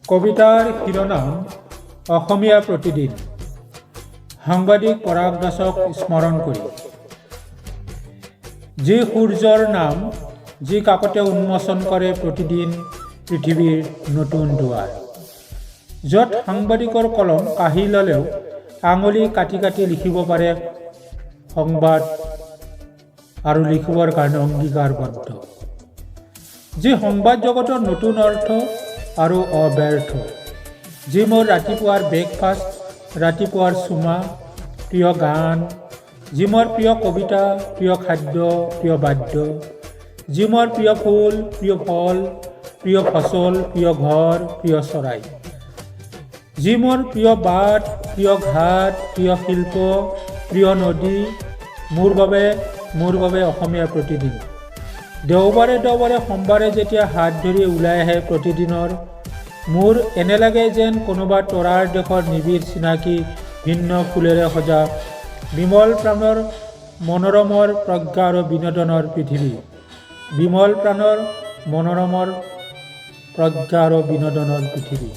কবিতাৰ শিৰোনাম অসমীয়া প্ৰতিদিন। সাংবাদিক পৰাগ দাসক স্মৰণ কৰি। যি সূৰ্যৰ নাম, যি কাকতে উন্মোচন কৰে প্ৰতিদিন পৃথিৱীৰ নতুন দুৱাৰ। য'ত সাংবাদিকৰ কলম কাঢ়ি ল'লেও আঙুলি কাটি কাটি লিখিব পাৰে সংবাদ আৰু লিখিবৰ কাৰণে অংগীকাৰবদ্ধ। যি সংবাদ জগতৰ নতুন অৰ্থ আৰু অব্যৰ্থ। যি মোৰ ৰাতিপুৱাৰ ব্ৰেকফাষ্ট, ৰাতিপুৱাৰ চুমা, প্ৰিয় গান, যি মোৰ প্ৰিয় কবিতা, প্ৰিয় খাদ্য, প্ৰিয় বাদ্য, যি মোৰ প্ৰিয় ফুল, প্ৰিয় ফল, প্ৰিয় ফচল, প্ৰিয় ঘৰ, প্ৰিয় চৰাই, যি মোৰ প্ৰিয় বাট, প্ৰিয় ঘাট, প্ৰিয় শিল্প, প্ৰিয় নদী, মোৰ বাবে অসমীয়া প্ৰতিদিন। দেওবাৰে সোমবাৰে যেতিয়া হাত ধৰি ওলাই আহে প্ৰতিদিনৰ, মোৰ এনে লাগে যেন কোনোবা তৰাৰ দেশৰ নিবিড় চিনাকি ভিন্ন ফুলেৰে সজা বিমল প্ৰাণৰ মনোৰমৰ প্ৰজ্ঞা আৰু বিনোদনৰ পৃথিৱী। বিমল প্ৰাণৰ মনোৰমৰ প্ৰজ্ঞা আৰু বিনোদনৰ পৃথিৱী।